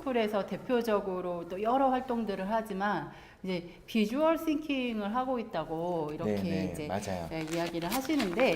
스쿨에서 대표적으로 또 여러 활동들을 하지만 이제 비주얼 싱킹을 하고 있다고 이렇게 네네, 이제 맞아요. 이야기를 하시는데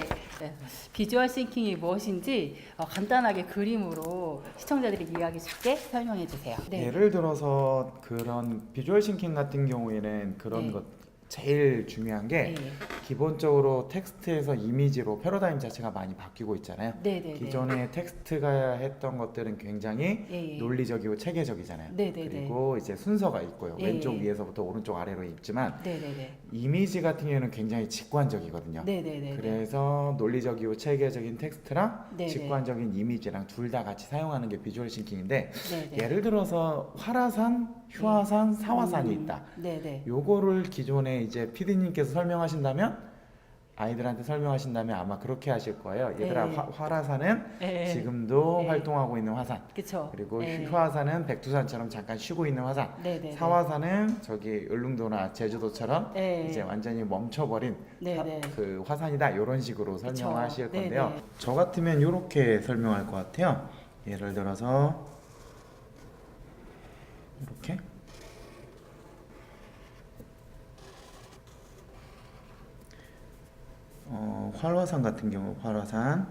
비주얼 싱킹이 무엇인지 간단하게 그림으로 시청자들이 이해하기 쉽게 설명해 주세요. 네. 예를 들어서 그런 비주얼 싱킹 같은 경우에는 그런 네. 것 제일 중요한 게 네. 기본적으로 텍스트에서 이미지로 패러다임 자체가 많이 바뀌고 있잖아요. 네네네. 기존에 텍스트가 했던 것들은 굉장히 예, 예. 논리적이고 체계적이잖아요. 네네네. 그리고 이제 순서가 있고요. 예, 왼쪽 예. 위에서부터 오른쪽 아래로 있지만 네네네. 이미지 같은 경우는 굉장히 직관적이거든요. 네네네. 그래서 논리적이고 체계적인 텍스트랑 네네. 직관적인 이미지랑 둘 다 같이 사용하는 게 비주얼 싱킹인데 네네. 예를 들어서 화라산, 휴화산, 사화산이 있다. 네네. 요거를 기존에 이제 PD님께서 설명하신다면 아이들한테 설명하신다면 아마 그렇게 하실 거예요. 얘들아 네. 화라산은 네. 지금도 네. 활동하고 있는 화산. 그쵸. 그리고 네. 휴화산은 백두산처럼 잠깐 쉬고 있는 화산. 네네네. 사화산은 저기 울릉도나 제주도처럼 네. 이제 완전히 멈춰버린 네네. 그 화산이다. 이런 식으로 그쵸. 설명하실 네네. 건데요. 저 같으면 이렇게 설명할 것 같아요. 예를 들어서 이렇게 활화산 같은 경우 활화산,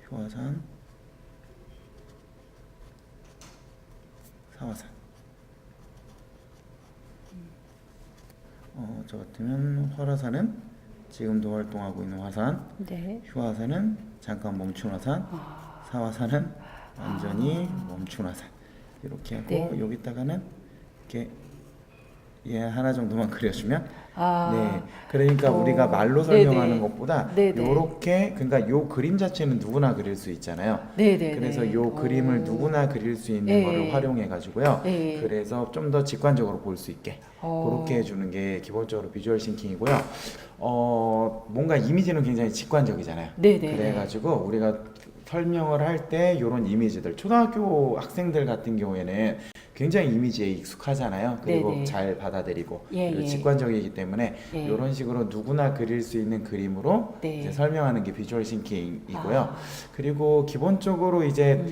휴화산, 사화산. 저 같으면 활화산은 지금도 활동하고 있는 화산, 네. 휴화산은 잠깐 멈춘 화산, 사화산은 완전히 멈춘 화산. 이렇게 하고 네. 여기다가는 이렇게 얘 하나 정도만 그려주면 아. 네, 그러니까 우리가 말로 네네. 설명하는 것보다 네네. 요렇게 그러니까 요 그림 자체는 누구나 그릴 수 있잖아요. 네네네. 그래서 요 그림을 누구나 그릴 수 있는 네. 거를 활용해 가지고요. 네. 그래서 좀 더 직관적으로 볼 수 있게 그렇게 해주는 게 기본적으로 비주얼 싱킹이고요. 뭔가 이미지는 굉장히 직관적이잖아요. 네네네. 그래가지고 우리가 설명을 할 때 이런 이미지들 초등학교 학생들 같은 경우에는 굉장히 이미지에 익숙하잖아요. 그리고 네네. 잘 받아들이고 예, 그리고 예. 직관적이기 때문에 예. 이런 식으로 누구나 그릴 수 있는 그림으로 네. 이제 설명하는 게 비주얼 싱킹이고요. 아. 그리고 기본적으로 이제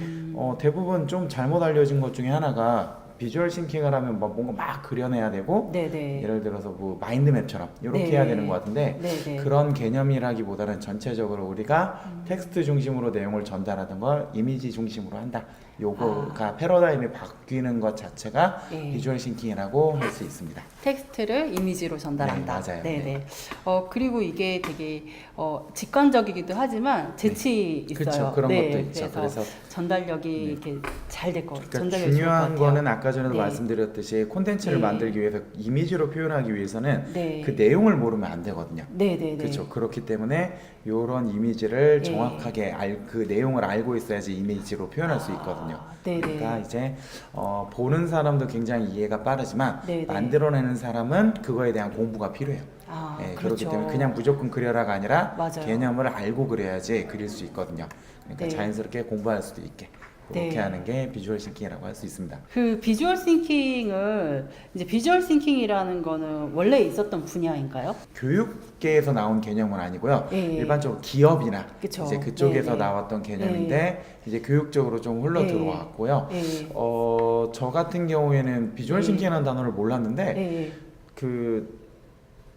대부분 좀 잘못 알려진 것 중에 하나가 비주얼 싱킹을 하면 뭐 뭔가 막 그려내야 되고 네네. 예를 들어서 뭐 마인드맵처럼 이렇게 네. 해야 되는 것 같은데 네네. 그런 개념이라기보다는 전체적으로 우리가 텍스트 중심으로 내용을 전달하는 걸 이미지 중심으로 한다. 요거가 패러다임이 바뀌는 것 자체가 예. 비주얼 싱킹이라고 할 수 있습니다. 텍스트를 이미지로 전달한다. 네, 맞아요. 네네. 네. 그리고 이게 되게 직관적이기도 하지만 재치 있어요. 그렇죠. 그런 네, 것도 있죠. 그래서 전달력이 네. 이렇게 잘 될 것 같아요. 그러니까 전달력이 좋을 것 중요한 같아요. 거는 아까 전에도 네. 말씀드렸듯이 콘텐츠를 네. 만들기 위해서 이미지로 표현하기 위해서는 네. 그 내용을 모르면 안 되거든요. 네네네. 그렇죠. 그렇기 때문에 이런 이미지를 네. 정확하게 그 내용을 알고 있어야지 이미지로 표현할 수 있거든요. 네네. 그러니까 이제 보는 사람도 굉장히 이해가 빠르지만 네네. 만들어내는 사람은 그거에 대한 공부가 필요해요. 그렇기 그렇죠. 때문에 그냥 무조건 그려라가 아니라 맞아요. 개념을 알고 그려야지 그릴 수 있거든요. 그러니까 네. 자연스럽게 공부할 수도 있게 그렇게 네. 하는 게 비주얼 싱킹이라고 할 수 있습니다. 그 비주얼 싱킹을 이제 비주얼 싱킹이라는 거는 원래 있었던 분야인가요? 교육계에서 나온 개념은 아니고요. 예. 일반적으로 기업이나 그쵸. 이제 그쪽에서 네네. 나왔던 개념인데 이제 교육적으로 좀 흘러 예. 들어왔고요. 예. 저 같은 경우에는 비주얼 예. 싱킹이라는 단어를 몰랐는데 예. 그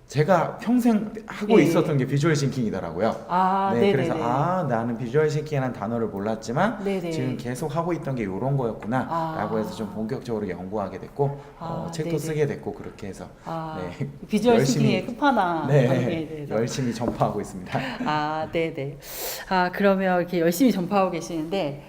제가 평생 하고 예. 있었던 게 비주얼 싱킹이더라고요. 네, 네네네. 그래서 나는 비주얼 싱킹이라는 단어를 몰랐지만 네네. 지금 계속 하고 있던 게 이런 거였구나 라고 해서 좀 본격적으로 연구하게 됐고 책도 네네. 쓰게 됐고 그렇게 해서 네, 비주얼 열심히- 싱킹의 끝판왕. 네, 단계에 대해서. 열심히 전파하고 있습니다. 네네. 그러면 이렇게 열심히 전파하고 계시는데,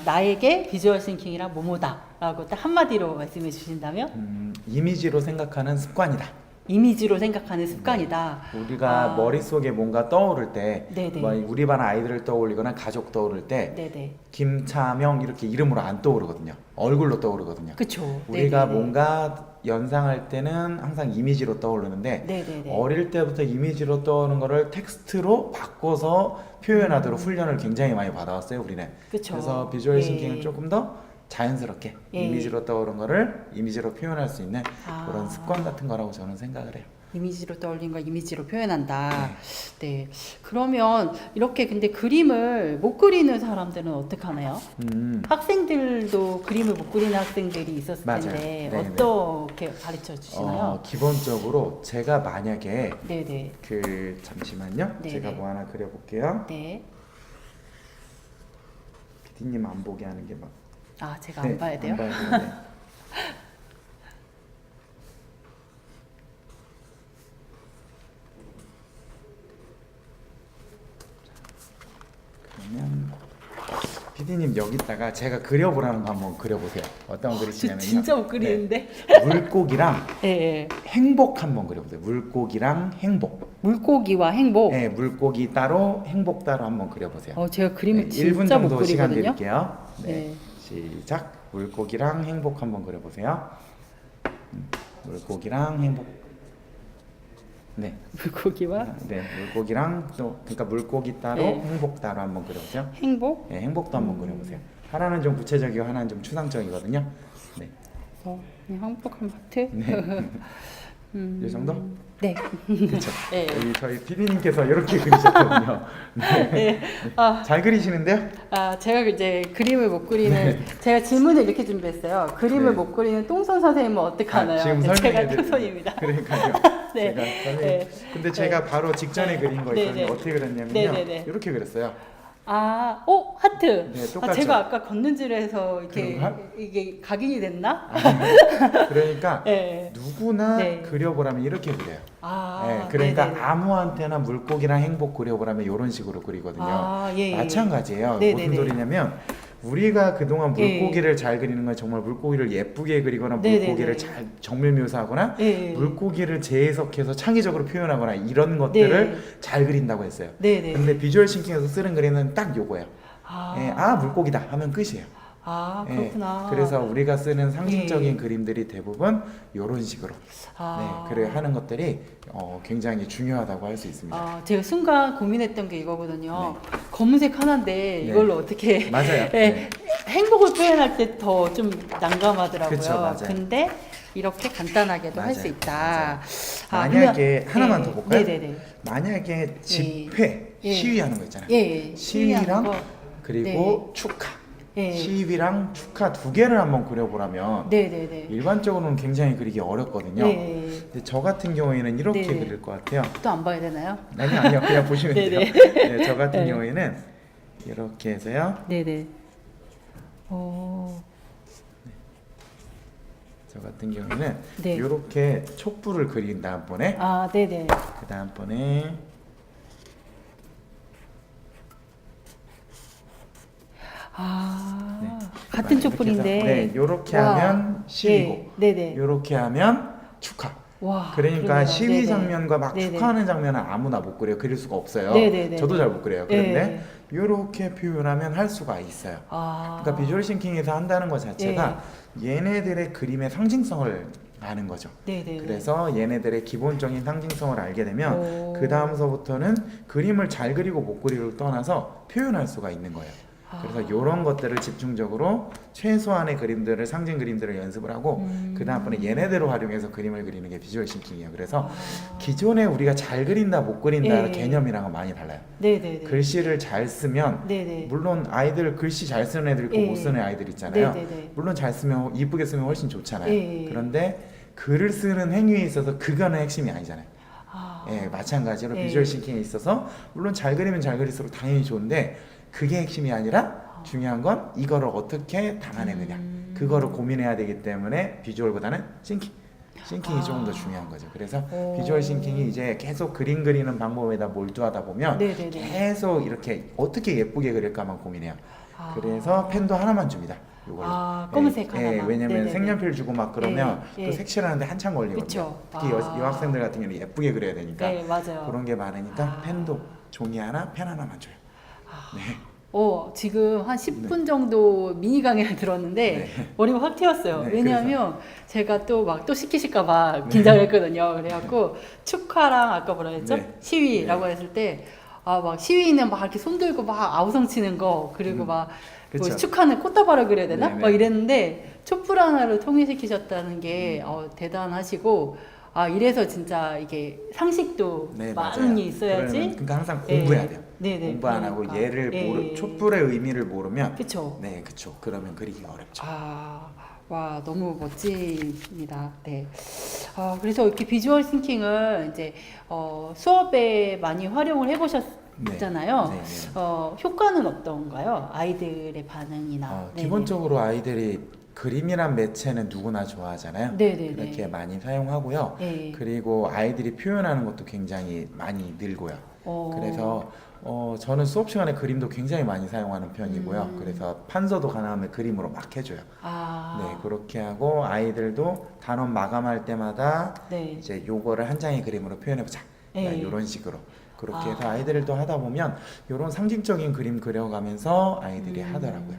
나에게 비주얼 싱킹이란 뭐뭐다라고 딱 한마디로 말씀해 주신다면? 이미지로 생각하는 습관이다. 이미지로 생각하는 습관이다. 우리가 머릿속에 뭔가 떠오를 때 네네. 뭐 우리 반 아이들을 떠올리거나 가족 떠오를 때 네네. 김차명 이렇게 이름으로 안 떠오르거든요. 얼굴로 떠오르거든요. 그쵸. 우리가 네네네. 뭔가 연상할 때는 항상 이미지로 떠오르는데 네네네. 어릴 때부터 이미지로 떠오르는 거를 텍스트로 바꿔서 표현하도록 훈련을 굉장히 많이 받아왔어요, 우리는. 그쵸. 그래서 비주얼 예. 싱킹은 조금 더 자연스럽게 예. 이미지로 떠오른 거를 이미지로 표현할 수 있는 아. 그런 습관 같은 거라고 저는 생각을 해요. 이미지로 떠올린 걸 이미지로 표현한다. 네. 그러면 이렇게 근데 그림을 못 그리는 사람들은 어떻게 하나요? 학생들도 그림을 못 그리는 학생들이 있었을 맞아요. 텐데 네네. 어떻게 가르쳐 주시나요? 기본적으로 제가 만약에 네네. 잠시만요. 네네. 제가 뭐 하나 그려볼게요. 네. PD님 안 보게 하는 게 막. 아, 제가 안 봐야 돼요? 안 봐야 돼요. 네. 그러면 PD님 여기다가 제가 그려보라는 거 한번 그려보세요. 어떤 거 저 그리시냐면요. 진짜 못 그리는데. 네. 물고기랑 네. 행복 한번 그려보세요. 물고기랑 행복. 물고기와 행복. 네, 물고기 따로 행복 따로 한번 그려보세요. 제가 그림을 네, 진짜 1분 못 정도 시간 그리거든요. 드릴게요. 네. 네. 시작. 물고기랑 행복 한번 그려보세요. 물고기랑 행복. 네. 물고기와 네, 물고기랑 또 그러니까 물고기 따로 네. 행복 따로 한번 그려보세요. 행복. 네, 행복도 한번 그려보세요. 하나는 좀 구체적이고 하나는 좀 추상적이거든요. 네. 그냥 행복한 하트. 네. 이 정도? 네. 그렇죠. 네. 여기 저희 PD님께서 이렇게 그리셨거든요. 네. 네. 잘 그리시는데요? 제가 이제 그림을 못 그리는 제가 질문을 이렇게 준비했어요. 그림을 네. 못 그리는 똥손 선생님은 어떻게 하나요? 지금 네, 제가 설명해드릴게요. 똥손입니다. 그러니까요. 네. 제가 설명. 네. 근데 제가 바로 직전에 네. 그린 거 네, 있거든요. 네. 어떻게 그렸냐면요. 네, 네, 네. 이렇게 그렸어요. 하트. 네, 똑같죠. 제가 아까 걷는질에서 이렇게 그런가? 이게 각인이 됐나? 그러니까 네. 누구나 네. 그려보라면 이렇게 그려요. 네, 그러니까 네네네. 아무한테나 물고기랑 행복 그려보라면 이런 식으로 그리거든요. 예, 예. 마찬가지예요. 네네네. 무슨 소리냐면 우리가 그동안 예. 물고기를 잘 그리는 건 정말 물고기를 예쁘게 그리거나 네네네. 물고기를 잘 정밀 묘사하거나 예. 물고기를 재해석해서 창의적으로 표현하거나 이런 것들을 네. 잘 그린다고 했어요. 네네. 근데 비주얼 싱킹에서 쓰는 그림은 딱 요거예요. 물고기다 하면 끝이에요. 그렇구나. 그래서 우리가 쓰는 상징적인 예. 그림들이 대부분 이런 식으로 그래 하는 것들이 굉장히 중요하다고 할 수 있습니다. 제가 순간 고민했던 게 이거거든요. 검은색 하나인데 이걸로 어떻게 맞아요. 네, 행복을 표현할 때 더 좀 난감하더라고요. 그쵸, 맞아요. 근데 이렇게 간단하게도 할 수 맞아요, 있다. 만약에 하나만 네, 더 볼까요? 네네네. 만약에 집회, 예. 시위하는 거 있잖아요. 예, 시위랑 거. 그리고 축하. 예. 시위랑 축하 두 개를 한번 그려보라면 네네네. 일반적으로는 굉장히 그리기 어렵거든요. 네. 근데 저 같은 경우에는 이렇게 네네. 그릴 것 같아요. 또 안 봐야 되나요? 아니요, 그냥 보시면 돼요. 네네. 네, 저 같은 네. 경우에는 이렇게 해서요. 네네. 저 같은 경우는 네. 이렇게 촛불을 그린 다음번에 네네. 그 다음번에 같은 이렇게 촛불인데. 해서, 네, 이렇게 와. 하면 시위고, 네네. 이렇게 하면 축하. 와. 그러니까 그러네요. 시위 네네. 장면과 막 네네. 축하하는 장면은 아무나 못 그려요. 그릴 수가 없어요. 네네네. 저도 잘 못 그려요. 그런데 네. 이렇게 표현하면 할 수가 있어요. 그러니까 비주얼 싱킹에서 한다는 것 자체가 얘네들의 그림의 상징성을 아는 거죠. 네네. 그래서 얘네들의 기본적인 상징성을 알게 되면 오. 그 다음서부터는 그림을 잘 그리고 못 그리를 떠나서 표현할 수가 있는 거예요. 그래서 이런 것들을 집중적으로 최소한의 그림들을 상징 그림들을 연습을 하고 그 다음번에 얘네들을 활용해서 그림을 그리는 게 비주얼 싱킹이에요. 그래서 기존에 우리가 잘 그린다 못 그린다 예. 개념이랑은 많이 달라요. 네네네. 글씨를 잘 쓰면 네네. 물론 아이들 글씨 잘 쓰는 애들 있고 예. 못 쓰는 아이들 있잖아요. 네네네. 물론 잘 쓰면 이쁘게 쓰면 훨씬 좋잖아요. 예. 그런데 글을 쓰는 행위에 있어서 그거는 핵심이 아니잖아요. 마찬가지로 예. 비주얼 싱킹에 있어서 물론 잘 그리면 잘 그릴수록 당연히 좋은데 그게 핵심이 아니라 중요한 건 이거를 어떻게 담아내느냐 그거를 고민해야 되기 때문에 비주얼보다는 싱킹이 조금 더 중요한 거죠. 그래서 비주얼 싱킹이 이제 계속 그림 그리는 방법에다 몰두하다 보면 네네네. 계속 이렇게 어떻게 예쁘게 그릴까만 고민해요. 그래서 펜도 하나만 줍니다. 요걸로. 검은색 하나만. 왜냐면 네네네. 색연필 주고 막 그러면 예. 또 색칠하는데 한참 걸리거든요. 그쵸. 특히 여학생들 같은 경우는 예쁘게 그려야 되니까 네, 맞아요. 그런 게 많으니까 펜도 종이 하나, 펜 하나만 줘요. 네. 지금 한 10분 정도 미니 강의를 들었는데 머리가 확 튀었어요. 네, 왜냐하면 제가 또 막 또 시키실까봐 긴장을 했거든요. 그래갖고 축하랑 아까 뭐라 했죠? 네. 시위라고 했을 때 막 시위는 막 이렇게 손들고 막 아우성 치는 거 그리고 막 뭐 그쵸. 축하는 꽃다발을 그려야 되나? 네, 네. 막 이랬는데 촛불 하나로 통일시키셨다는 게 대단하시고 아, 이래서 진짜 이게 상식도 네, 많이 맞아요. 있어야지. 그러니까 항상 공부해야 돼요. 네네. 공부 안 하고 그러니까. 얘를 예. 촛불의 의미를 모르면 그쵸. 네, 그쵸. 그러면 그리기가 어렵죠. 아, 와, 너무 멋집니다. 네. 그래서 이렇게 비주얼 싱킹을 이제 수업에 많이 활용을 해보셨잖아요. 네, 네. 효과는 어떤가요? 아이들의 반응이나. 네네. 기본적으로 아이들이 그림이란 매체는 누구나 좋아하잖아요. 네네네. 그렇게 많이 사용하고요. 네. 그리고 아이들이 표현하는 것도 굉장히 많이 늘고요. 그래서 저는 수업 시간에 그림도 굉장히 많이 사용하는 편이고요. 그래서 판서도 가능하면 그림으로 막 해줘요. 네, 그렇게 하고 아이들도 단원 마감할 때마다 네. 이제 요거를 한 장의 그림으로 표현해보자. 네. 이런 식으로. 그렇게 해서 아이들도 하다 보면 이런 상징적인 그림 그려가면서 아이들이 하더라고요.